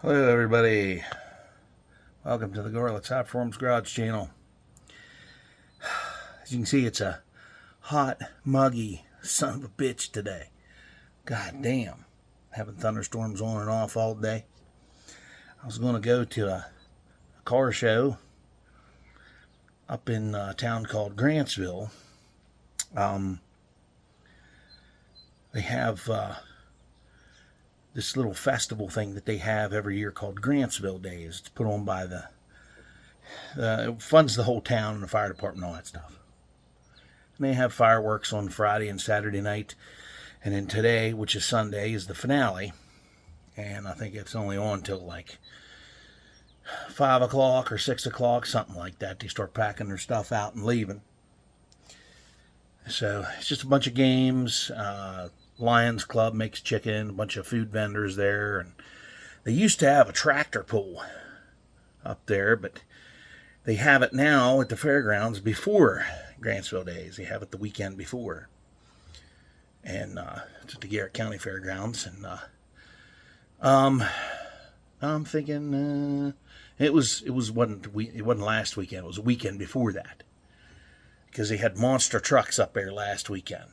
Hello everybody, welcome to the Gorlitz Hot Forms Garage channel. As you can see, it's a hot, muggy son of a bitch today. God damn, having thunderstorms on and off all day. I was going to go to a car show up in a town called Grantsville. They have this little festival thing that they have every year called Grantsville Days. It's put on by it funds the whole town and the fire department and all that stuff. And they have fireworks on Friday and Saturday night. And then today, which is Sunday, is the finale. And I think it's only on till like 5 o'clock or 6 o'clock, something like that. They start packing their stuff out and leaving. So it's just a bunch of games. Lions Club makes chicken, a bunch of food vendors there. And they used to have a tractor pull up there, but they have it now at the fairgrounds before Grantsville Days. They have it the weekend before. And it's at the Garrett County Fairgrounds. And I'm thinking it wasn't last weekend. It was a weekend before that, because they had monster trucks up there last weekend.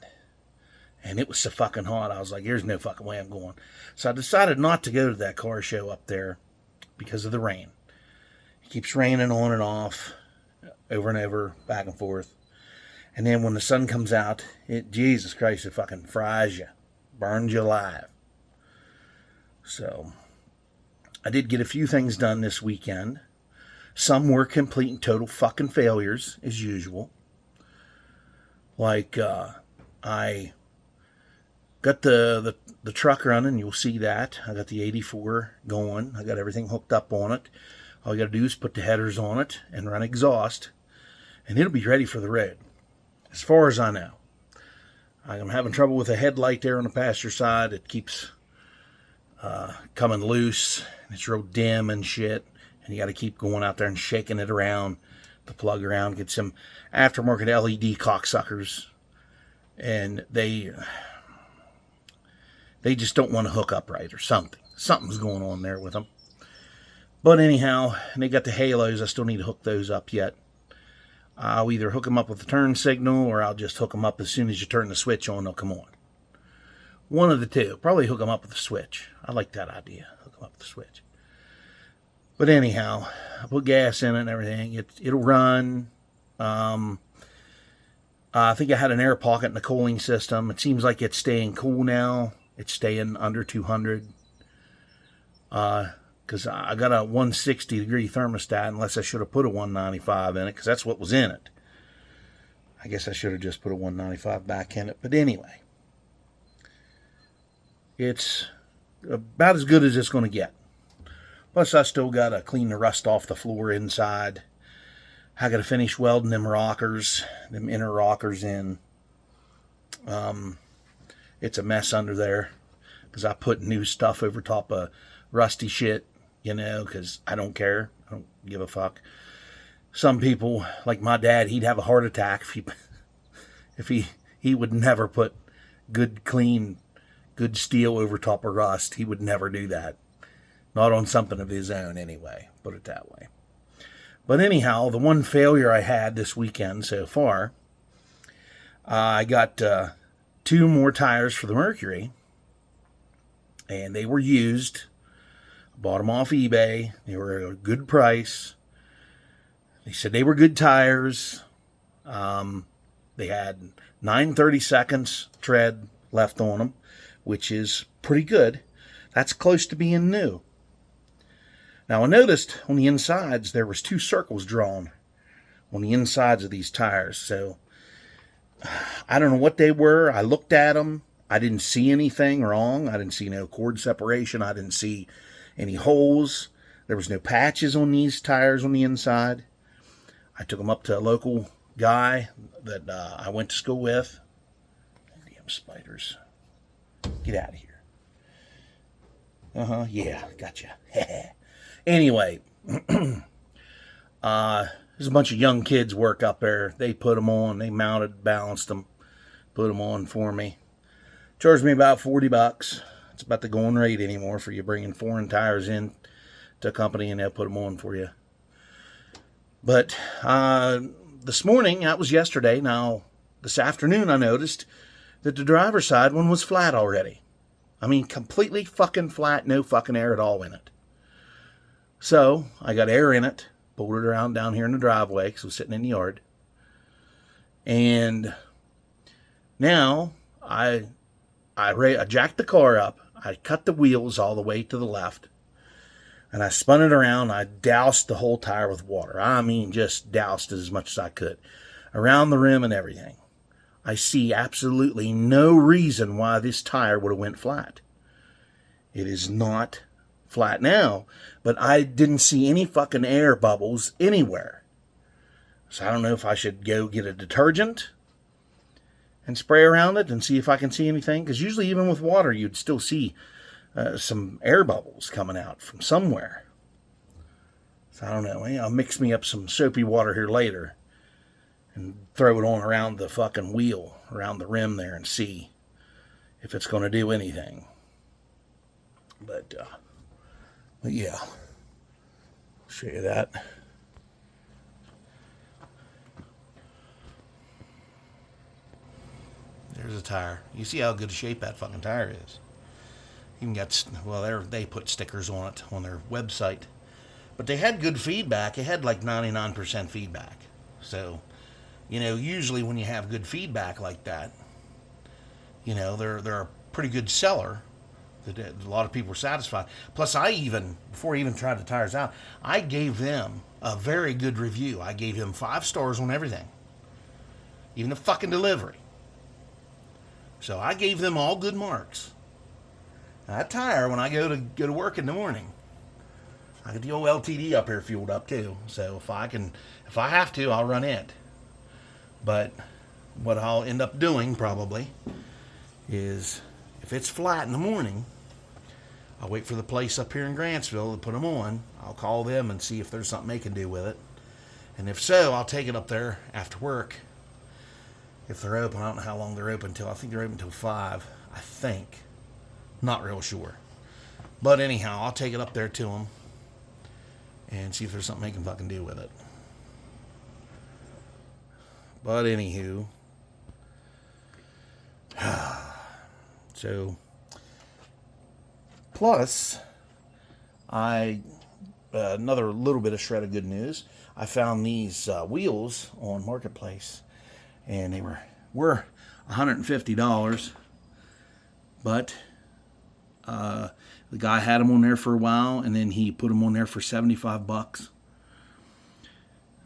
And it was so fucking hot, I was like, there's no fucking way I'm going. So I decided not to go to that car show up there because of the rain. It keeps raining on and off, over and over, back and forth. And then when the sun comes out, Jesus Christ, it fucking fries you, burns you alive. So I did get a few things done this weekend. Some were complete and total fucking failures, as usual. Like, I got the truck running. You'll see that. I got the 84 going. I got everything hooked up on it. All you got to do is put the headers on it and run exhaust, and it'll be ready for the road, as far as I know. I'm having trouble with the headlight there on the passenger side. It keeps coming loose. It's real dim and shit, and you got to keep going out there and shaking it around to plug around. Get some aftermarket LED cocksuckers, and they just don't want to hook up right or something. Something's going on there with them. But anyhow, they got the halos. I still need to hook those up yet. I'll either hook them up with the turn signal, or I'll just hook them up as soon as you turn the switch on, they'll come on. One of the two. Probably hook them up with the switch. I like that idea. Hook them up with the switch. But anyhow, I put gas in it and everything. It'll run. I think I had an air pocket in the cooling system. It seems like it's staying cool now. It's staying under 200. Because I got a 160 degree thermostat, unless I should have put a 195 in it, because that's what was in it. I guess I should have just put a 195 back in it. But anyway, it's about as good as it's going to get. Plus, I still got to clean the rust off the floor inside. I got to finish welding them rockers, them inner rockers in. It's a mess under there, because I put new stuff over top of rusty shit, because I don't care. I don't give a fuck. Some people, like my dad, he'd have a heart attack if he would never put good, clean, good steel over top of rust. He would never do that. Not on something of his own anyway, put it that way. But anyhow, the one failure I had this weekend so far, I got 2 more tires for the Mercury, and they were used. I bought them off eBay. They were a good price. They said they were good tires. They had 9/32 tread left on them, which is pretty good. That's close to being new. Now, I noticed on the insides there was 2 circles drawn on the insides of these tires. So I don't know what they were. I looked at them. I didn't see anything wrong. I didn't see no cord separation. I didn't see any holes. There was no patches on these tires on the inside. I took them up to a local guy that I went to school with. Damn spiders. Get out of here. Yeah, gotcha. Anyway, there's a bunch of young kids work up there. They put them on. They mounted, balanced them, put them on for me. Charged me about $40. It's about the going rate anymore for you bringing foreign tires in to a company and they'll put them on for you. But this morning, that was yesterday. Now, this afternoon, I noticed that the driver's side one was flat already. I mean, completely fucking flat, no fucking air at all in it. So, I got air in it, pulled it around down here in the driveway because I was sitting in the yard. And now, I jacked the car up. I cut the wheels all the way to the left. And I spun it around. I doused the whole tire with water. I mean, just doused it as much as I could. Around the rim and everything. I see absolutely no reason why this tire would have went flat. It is not flat now. But I didn't see any fucking air bubbles anywhere. So I don't know if I should go get a detergent and spray around it and see if I can see anything. Because usually even with water, you'd still see some air bubbles coming out from somewhere. So I don't know. I'll mix me up some soapy water here later and throw it on around the fucking wheel, around the rim there, and see if it's going to do anything. But yeah, I'll show you that. There's a tire. You see how good a shape that fucking tire is. Even got, well, they put stickers on it on their website. But they had good feedback. It had like 99% feedback. So, usually when you have good feedback like that, they're a pretty good seller. A lot of people were satisfied. Plus, before I even tried the tires out, I gave them a very good review. I gave them 5 stars on everything. Even the fucking delivery. So I gave them all good marks. That tire, when I go to work in the morning, I get the old LTD up here fueled up too. So if I have to, I'll run it. But what I'll end up doing probably is, if it's flat in the morning, I'll wait for the place up here in Grantsville to put them on. I'll call them and see if there's something they can do with it. And if so, I'll take it up there after work. If they're open, I don't know how long they're open till. I think they're open till 5. I think. Not real sure. But anyhow, I'll take it up there to them and see if there's something they can fucking do with it. But anywho. So, plus, another little bit of shred of good news. I found these wheels on Marketplace. And they were $150, but the guy had them on there for a while, and then he put them on there for $75.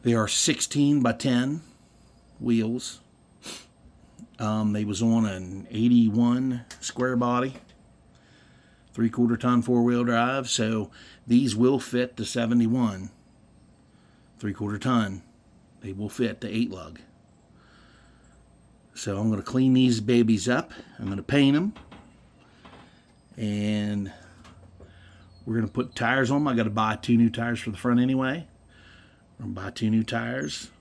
They are 16 by 10 wheels. They was on an 81 square body, 3/4 ton 4-wheel drive. So these will fit the 71 3/4 ton. They will fit the 8 lug. So I'm going to clean these babies up. I'm going to paint them. And we're going to put tires on them. I got to buy 2 new tires for the front anyway. I'm going to buy 2 new tires.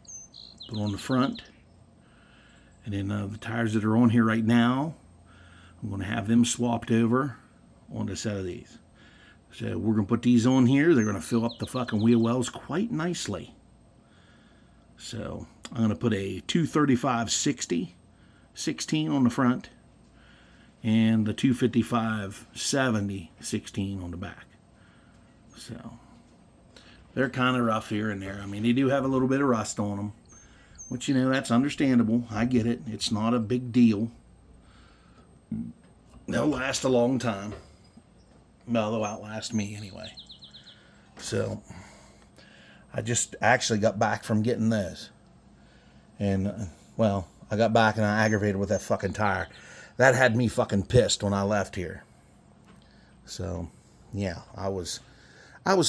Put on the front. And then the tires that are on here right now, I'm going to have them swapped over on a set of these. So we're going to put these on here. They're going to fill up the fucking wheel wells quite nicely. So I'm going to put a 235/60 16 on the front and the 255/70 16 on the back. So they're kind of rough here and there. I mean, they do have a little bit of rust on them, which, that's understandable. I get it. It's not a big deal. They'll last a long time. Well, they'll outlast me anyway. So I just actually got back from getting those. And, I got back and I aggravated with that fucking tire. That had me fucking pissed when I left here. So, yeah, I was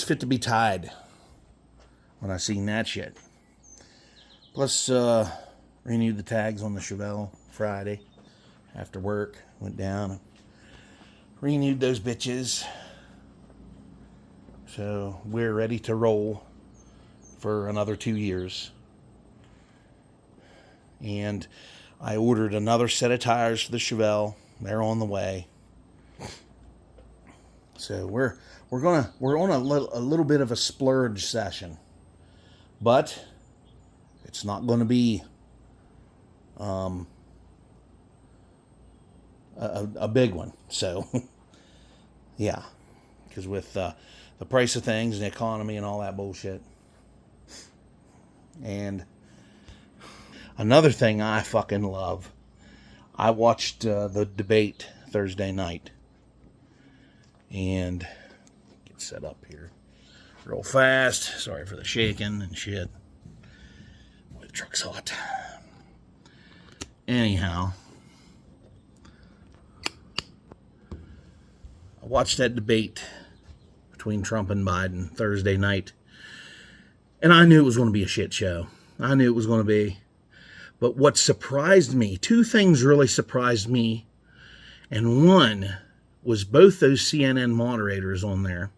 fit to be tied when I seen that shit. Plus, renewed the tags on the Chevelle Friday after work. Went down and renewed those bitches. So, we're ready to roll for another 2 years. And I ordered another set of tires for the Chevelle. They're on the way. So we're on a little bit of a splurge session, but it's not going to be a big one. So yeah, because with the price of things and the economy and all that bullshit. And another thing I fucking love, I watched the debate Thursday night. And get set up here real fast. Sorry for the shaking and shit. Boy, the truck's hot. Anyhow, I watched that debate between Trump and Biden Thursday night. And I knew it was going to be a shit show. I knew it was going to be. But what surprised me, two things really surprised me. And one was both those CNN moderators on there,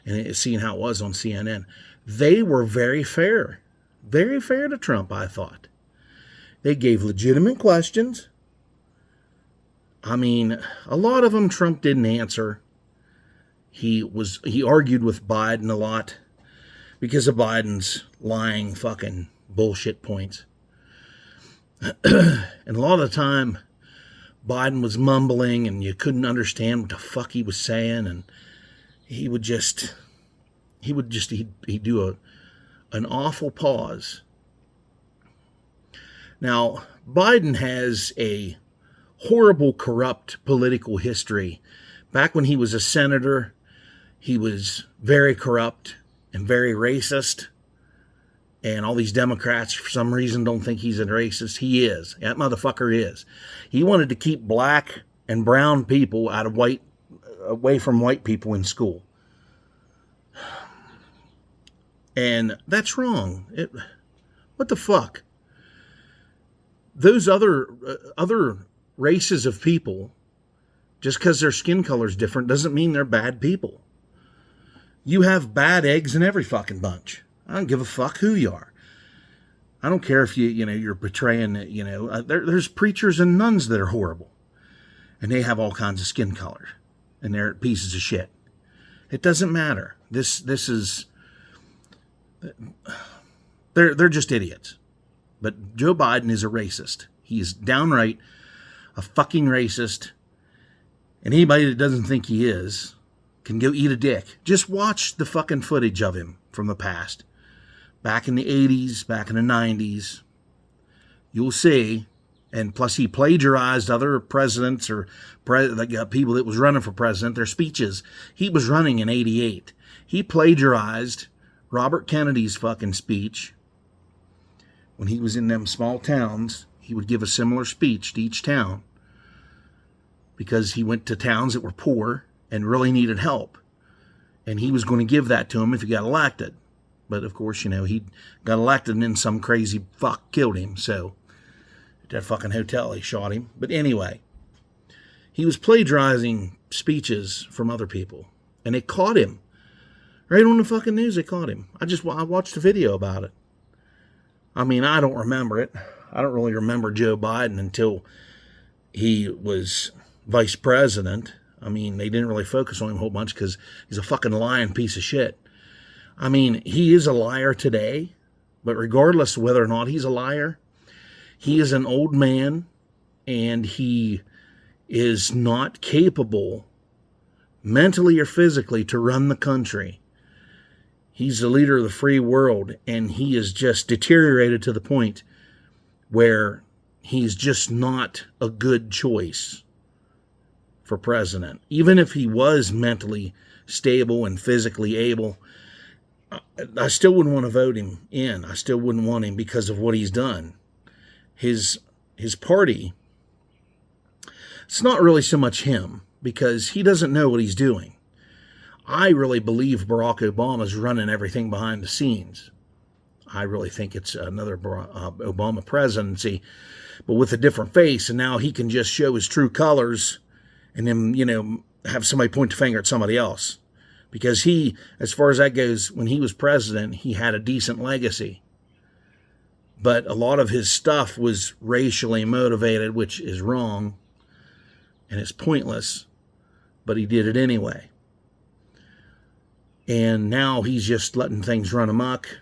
and seeing how it was on CNN, they were very fair to Trump, I thought. They gave legitimate questions. I mean, a lot of them Trump didn't answer. He argued with Biden a lot because of Biden's lying fucking bullshit points. And a lot of the time, Biden was mumbling and you couldn't understand what the fuck he was saying, and he'd do an awful pause. Now, Biden has a horrible, corrupt political history. Back when he was a senator, he was very corrupt and very racist. And all these Democrats, for some reason, don't think he's a racist. He is. That motherfucker is. He wanted to keep black and brown people away from white people in school. And that's wrong. What the fuck? Those other races of people, just because their skin color is different, doesn't mean they're bad people. You have bad eggs in every fucking bunch. I don't give a fuck who you are. I don't care if you're betraying, there's preachers and nuns that are horrible. And they have all kinds of skin color. And they're pieces of shit. It doesn't matter. This is, they're just idiots. But Joe Biden is a racist. He is downright a fucking racist. And anybody that doesn't think he is can go eat a dick. Just watch the fucking footage of him from the past. Back in the 80s, back in the 90s, you'll see. And plus he plagiarized other presidents or people that was running for president, their speeches. He was running in 88. He plagiarized Robert Kennedy's fucking speech. When he was in them small towns, he would give a similar speech to each town. Because he went to towns that were poor and really needed help. And he was going to give that to him if he got elected. But, of course, he got elected and then some crazy fuck killed him. So, at that fucking hotel, he shot him. But anyway, he was plagiarizing speeches from other people. And they caught him. Right on the fucking news, they caught him. I watched a video about it. I mean, I don't remember it. I don't really remember Joe Biden until he was vice president. I mean, they didn't really focus on him a whole bunch because he's a fucking lying piece of shit. I mean, he is a liar today, but regardless of whether or not he's a liar, he is an old man and he is not capable mentally or physically to run the country. He's the leader of the free world and he is just deteriorated to the point where he's just not a good choice for president. Even if he was mentally stable and physically able, I still wouldn't want to vote him in. I still wouldn't want him because of what he's done. His party, it's not really so much him because he doesn't know what he's doing. I really believe Barack Obama's running everything behind the scenes. I really think it's another Obama presidency, but with a different face, and now he can just show his true colors and then, have somebody point the finger at somebody else. Because he, as far as that goes, when he was president, he had a decent legacy. But a lot of his stuff was racially motivated, which is wrong, and it's pointless, but he did it anyway. And now he's just letting things run amok,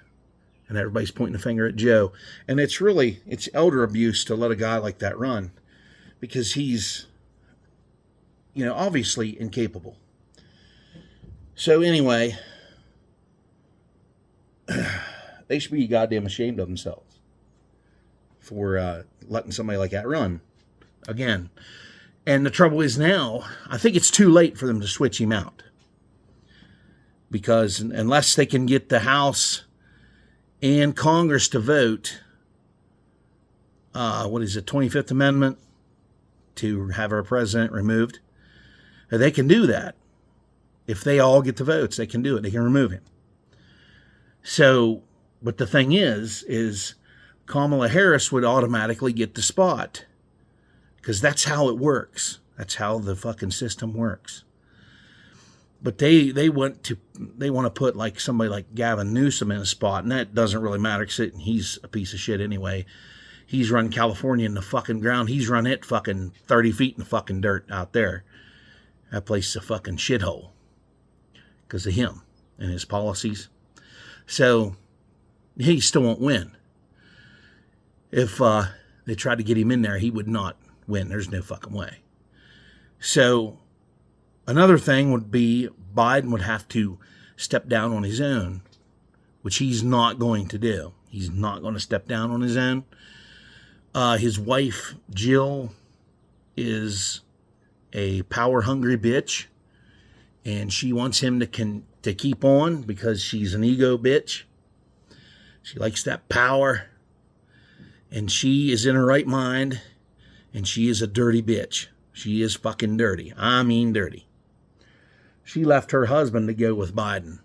and everybody's pointing the finger at Joe. And it's elder abuse to let a guy like that run, because he's, obviously incapable. So anyway, they should be goddamn ashamed of themselves for letting somebody like that run again. And the trouble is now, I think it's too late for them to switch him out. Because unless they can get the House and Congress to vote, 25th Amendment, to have our president removed, they can do that. If they all get the votes, they can do it. They can remove him. So, but the thing is Kamala Harris would automatically get the spot. Because that's how it works. That's how the fucking system works. But they want to put like somebody like Gavin Newsom in a spot, and that doesn't really matter because he's a piece of shit anyway. He's run California in the fucking ground. He's run it fucking 30 feet in the fucking dirt out there. That place is a fucking shithole because of him and his policies. So he still won't win. If they tried to get him in there, he would not win. There's no fucking way. So another thing would be Biden would have to step down on his own, which he's not going to do. He's not going to step down on his own. His wife, Jill, is a power-hungry bitch, and she wants him to keep on because she's an ego bitch. She likes that power, and she is in her right mind, and she is a dirty bitch. She is fucking dirty. I mean dirty. She left her husband to go with Biden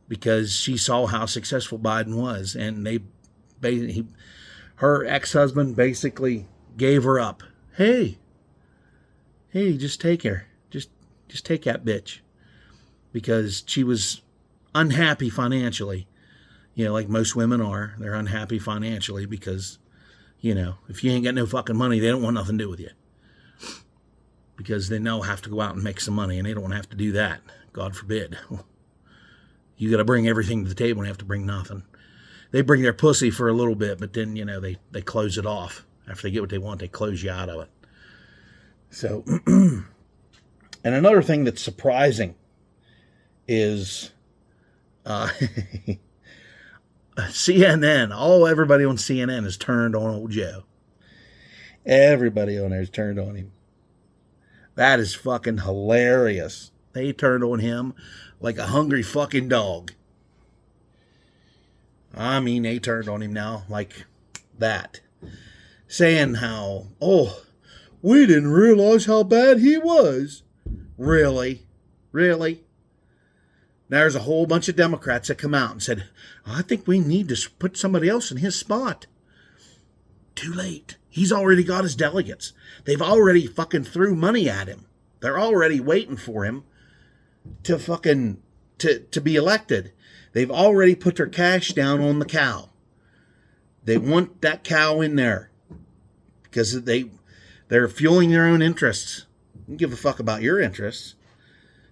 because she saw how successful Biden was, and her ex-husband basically gave her up. Hey, just take her. Just take that bitch. Because she was unhappy financially. Like most women are. They're unhappy financially because, if you ain't got no fucking money, they don't want nothing to do with you. Because they now have to go out and make some money, and they don't want to have to do that. God forbid. You got to bring everything to the table and have to bring nothing. They bring their pussy for a little bit, but then, they close it off. After they get what they want, they close you out of it. So, and another thing that's surprising is CNN. Everybody on CNN has turned on old Joe. Everybody on there has turned on him. That is fucking hilarious. They turned on him like a hungry fucking dog. I mean, they turned on him now like that. Saying how, we didn't realize how bad he was. Really? Really? There's a whole bunch of Democrats that come out and said, I think we need to put somebody else in his spot. Too late. He's already got his delegates. They've already fucking threw money at him. They're already waiting for him to fucking, to be elected. They've already put their cash down on the cow. They want that cow in there because they're fueling their own interests. They don't give a fuck about your interests.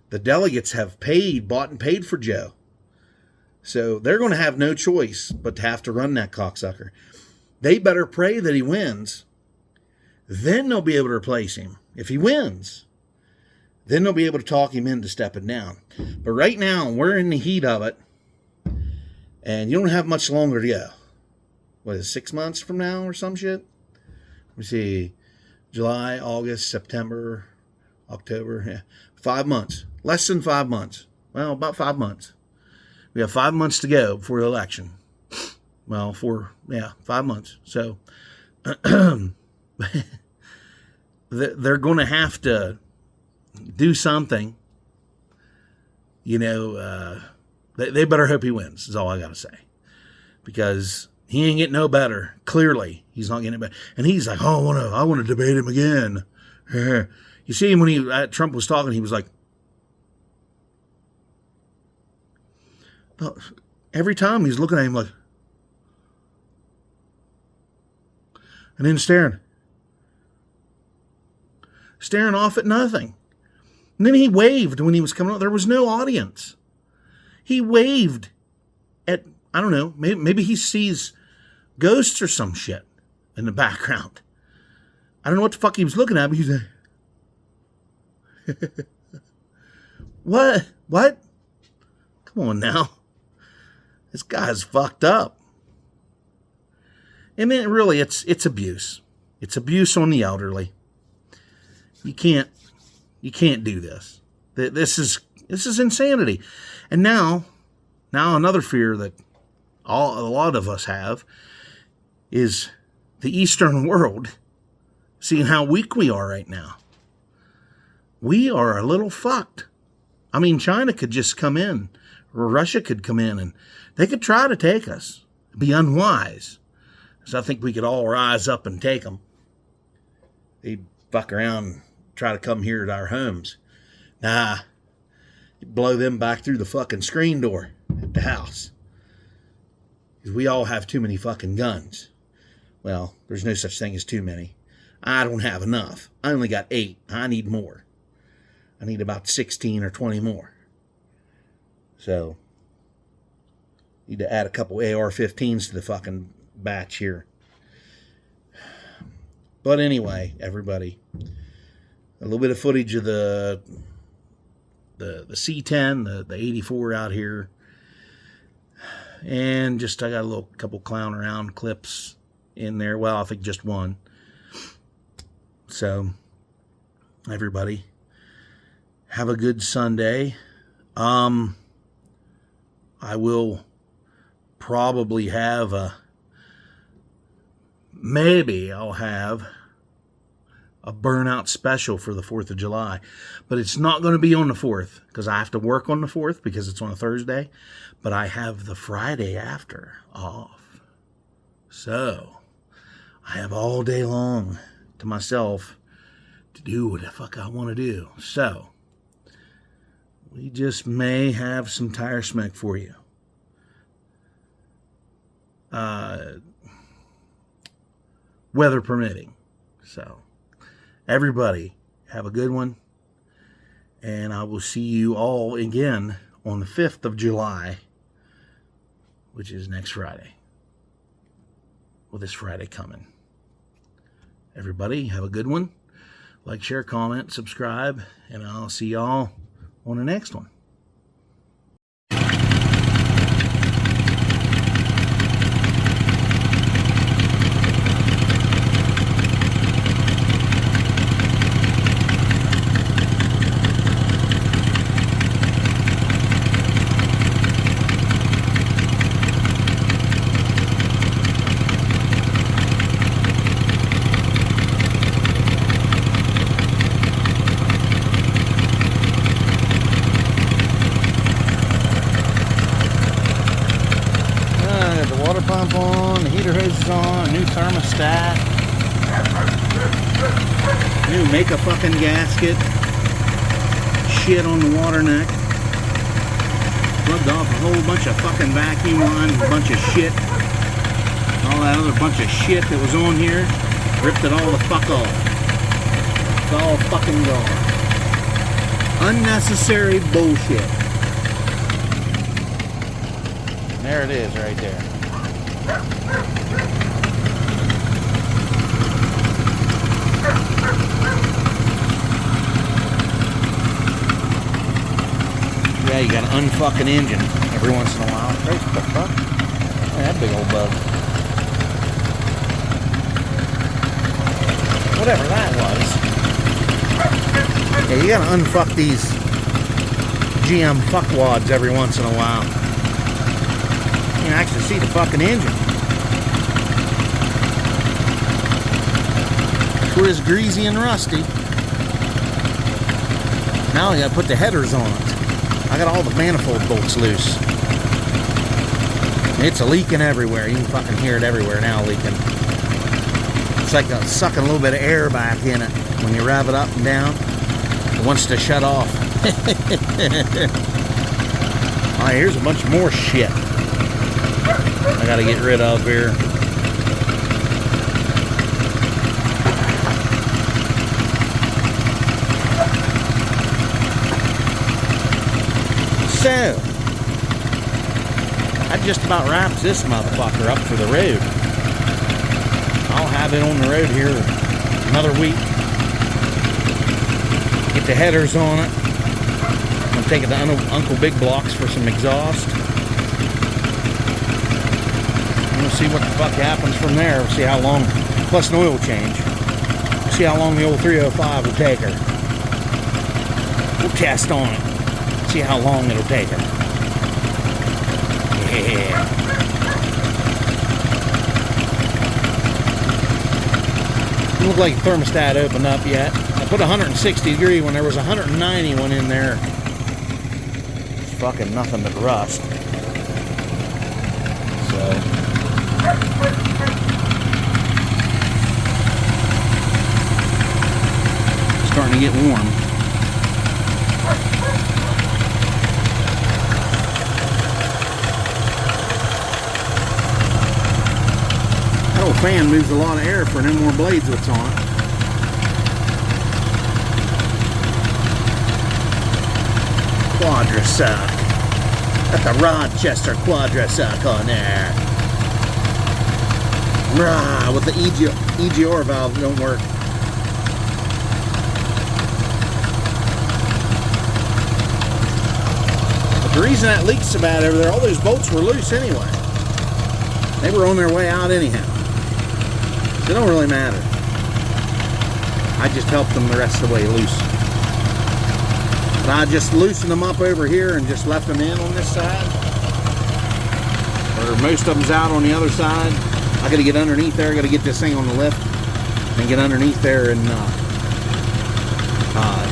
The delegates have bought and paid for Joe. So they're going to have no choice but to have to run that cocksucker. They better pray that he wins. Then they'll be able to replace him. If he wins, then they'll be able to talk him into stepping down. But right now, we're in the heat of it. And you don't have much longer to go. What is it, 6 months from now or some shit? Let me see. July, August, September, October. Yeah. 5 months. Less than 5 months. Well, about 5 months. We have 5 months to go before the election. Well, 5 months. So, they're going to have to do something. They better hope he wins, is all I got to say. Because he ain't getting no better. Clearly, he's not getting better. And he's like, I want to debate him again. You see him when Trump was talking, he was like, every time he's looking at him like, and then staring off at nothing. And then he waved when he was coming out. There was no audience. He waved at, I don't know, maybe he sees ghosts or some shit in the background. I don't know what the fuck he was looking at, but he's like, What? Come on now. This guy's fucked up. And then really, it's abuse. It's abuse on the elderly. You can't do this. This is insanity. And now another fear that a lot of us have is the Eastern world, seeing how weak we are right now. We are a little fucked. I mean, China could just come in, or Russia could come in, and they could try to take us. It'd be unwise. So I think we could all rise up and take them. They'd fuck around and try to come here to our homes. Nah, blow them back through the fucking screen door at the house. Because we all have too many fucking guns. Well, there's no such thing as too many. I don't have enough. I only got 8. I need more. I need about 16 or 20 more. So, need to add a couple AR-15s to the fucking batch here. But anyway, everybody, a little bit of footage of the C10, the 84 out here. And just, I got a couple clown around clips in there. Well, I think just one. So, everybody, have a good Sunday. I will probably have maybe I'll have a burnout special for the 4th of July. But it's not going to be on the 4th because I have to work on the 4th because it's on a Thursday. But I have the Friday after off. So, I have all day long to myself to do what the fuck I want to do. So, we just may have some tire smoke for you. Weather permitting. So, everybody, have a good one. And I will see you all again on the 5th of July, which is next Friday. Well, this Friday coming. Everybody, have a good one. Like, share, comment, subscribe, and I'll see y'all on the next one. Pump on, the heater hose is on, new thermostat, new make a fucking gasket, shit on the water neck, plugged off a whole bunch of fucking vacuum lines, a bunch of shit, all that other bunch of shit that was on here, ripped it all the fuck off. It's all fucking gone. Unnecessary bullshit. There it is right there. Yeah, you gotta unfucking engine every once in a while. What the fuck? Oh, that big old bug. Whatever that was. Yeah, you gotta unfuck these GM fuckwads every once in a while. You can actually see the fucking engine. We're as greasy and rusty. Now I gotta put the headers on it. I got all the manifold bolts loose. It's a leaking everywhere. You can fucking hear it everywhere now leaking. It's like sucking a little bit of air back in it. When you rev it up and down, it wants to shut off. Alright, here's a bunch more shit I gotta get rid of here. So, that just about wraps this motherfucker up for the road. I'll have it on the road here another week. Get the headers on it. I'm taking the Uncle Big blocks for some exhaust. We'll see what the fuck happens from there. We'll see how long, plus an oil change. We'll see how long the old 305 will take her. We'll test on it. See how long it'll take her. Yeah. Doesn't look like the thermostat opened up yet. I put 160 degree when there was 191 in there. It's fucking nothing but rust. So. Starting to get warm. That old fan moves a lot of air for no more blades that's on it. Quadrasuck. Got the Rochester Quadrasuck on there. Rah, with the EGR valve don't work. But the reason that leaks so bad over there, all those bolts were loose anyway. They were on their way out anyhow. So it don't really matter. I just helped them the rest of the way loose. But I just loosened them up over here and just left them in on this side. Or most of them's out on the other side. I gotta get underneath there. I gotta get this thing on the lift and get underneath there and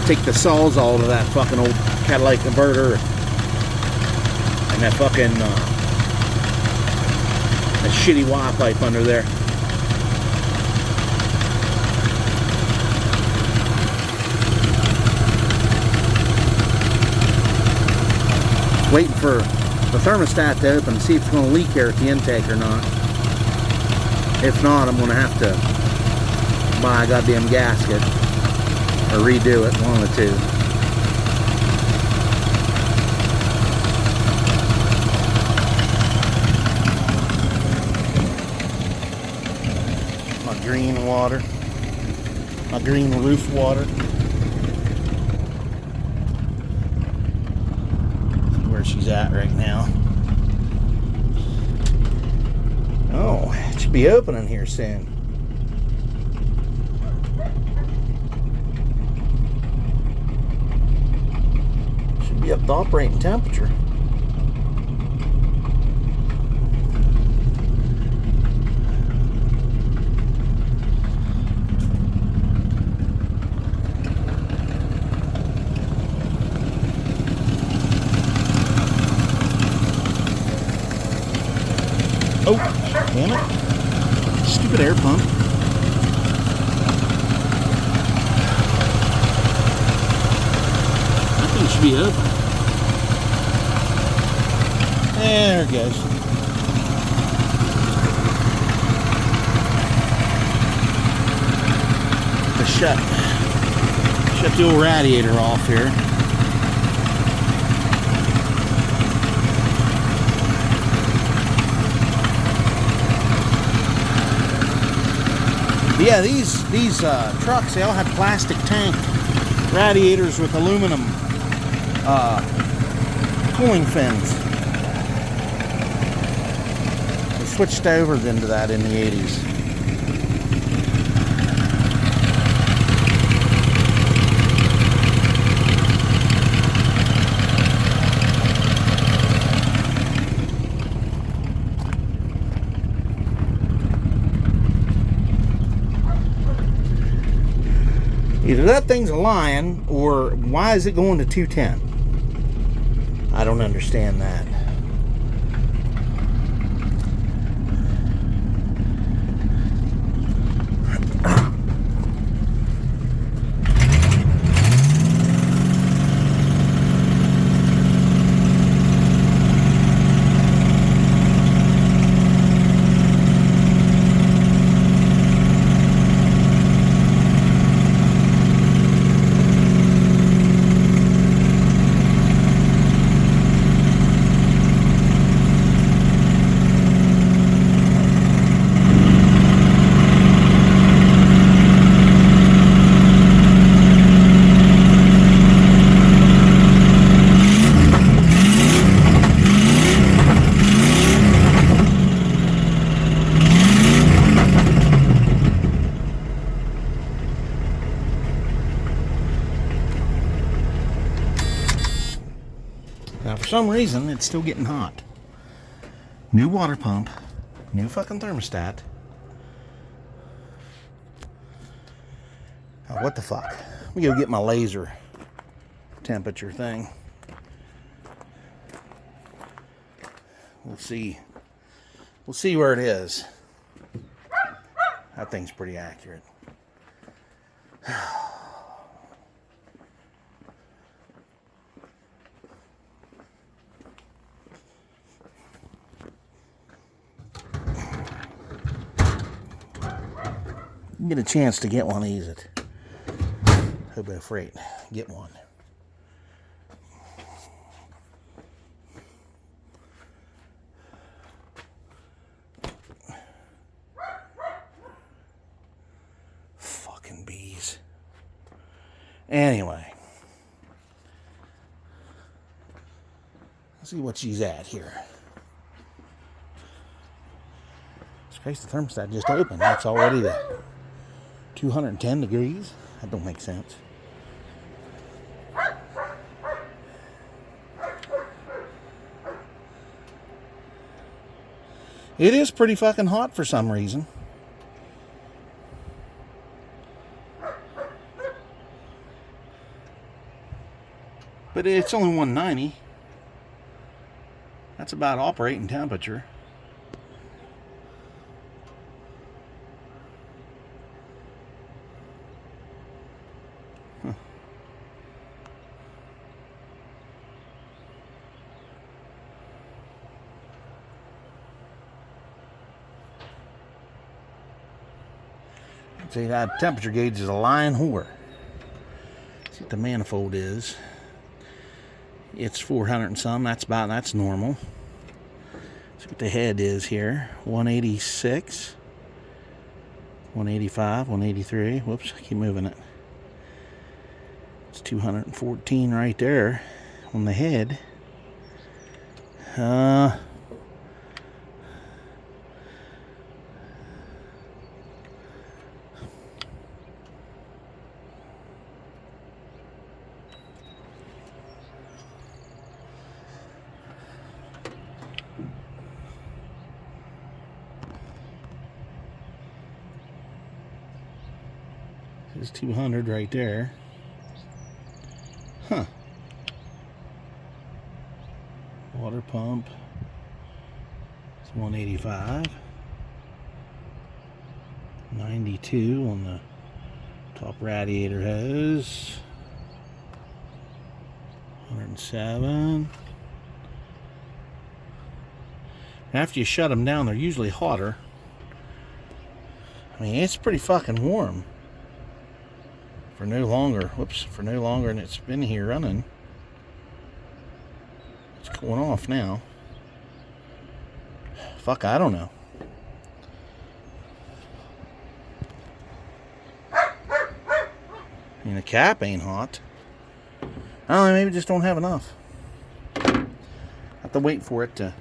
take the sawzall to that fucking old catalytic converter and that fucking that shitty Y pipe under there. Waiting for the thermostat to open and see if it's going to leak here at the intake or not. If not, I'm going to have to buy a goddamn gasket or redo it, one of the two. My green water, my green roof water. See where she's at right now. Oh, it should be opening here soon. Should be up to operating temperature. Oh, damn it. Stupid air pump. I think it should be open. There it goes. Let's shut the old radiator off here. Yeah, these trucks, they all have plastic tank radiators with aluminum cooling fins. They switched over into that in the 80s. Either that thing's a lying, or why is it going to 210? I don't understand that. Now, for some reason, it's still getting hot. New water pump. New fucking thermostat. Oh, what the fuck? Let me go get my laser temperature thing. We'll see. We'll see where it is. That thing's pretty accurate. Get a chance to get one of these at Hobo Freight. Get one. Fucking bees. Anyway. Let's see what she's at here. It's crazy, the thermostat just opened. That's already the 210 degrees? That don't make sense. It is pretty fucking hot for some reason. But it's only 190. That's about operating temperature. See, that temperature gauge is a lying whore. See what the manifold is. It's 400 and some. That's normal. See what the head is here. 186, 185, 183. Whoops, I keep moving it. It's 214 right there on the head. There's 200 right there. Huh. Water pump. It's 185. 92 on the top radiator hose. 107. After you shut them down, they're usually hotter. I mean, it's pretty fucking warm. For no longer than it's been here running. It's going off now. Fuck, I don't know. I mean, the cap ain't hot. I don't know, maybe just don't have enough. I have to wait for it to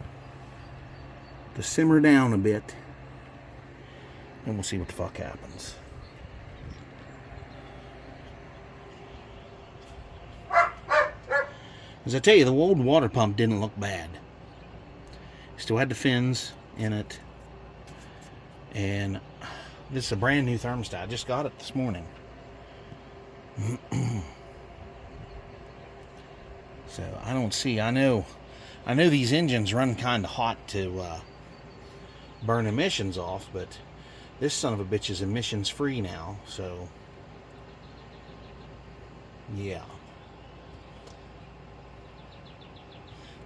simmer down a bit. And we'll see what the fuck happens. As I tell you, the old water pump didn't look bad. Still had the fins in it. And this is a brand new thermostat. I just got it this morning. So I don't see, I know these engines run kind of hot to burn emissions off, but this son of a bitch is emissions free now, so yeah.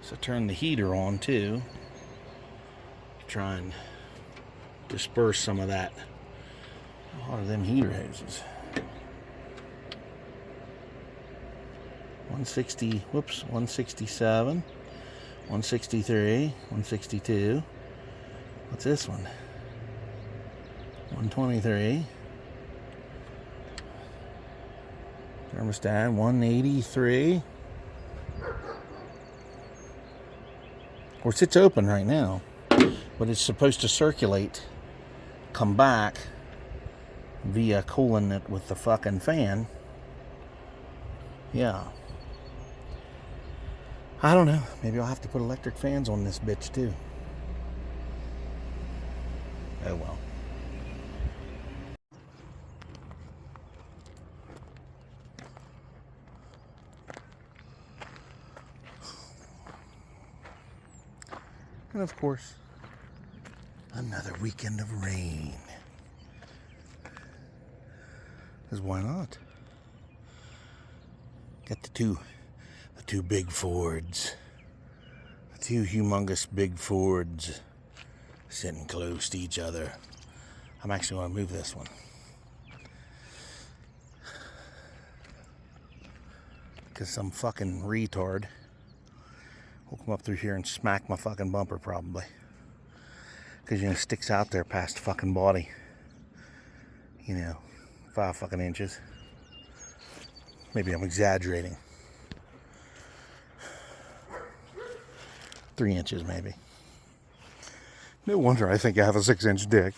So turn the heater on too, to try and disperse some of that. A lot of them heater hoses. 160, whoops, 167, 163, 162. What's this one? 123. Thermostat 183. Of course, it's open right now, but it's supposed to circulate, come back via cooling it with the fucking fan. Yeah. I don't know. Maybe I'll have to put electric fans on this bitch too. Oh well. And of course, another weekend of rain. Because why not? Got the two big Fords. The two humongous big Fords sitting close to each other. I'm actually going to move this one. Because some fucking retard will come up through here and smack my fucking bumper probably. Because, you know, it sticks out there past the fucking body. You know, 5 fucking inches. Maybe I'm exaggerating. 3 inches maybe. No wonder I think I have a 6-inch dick.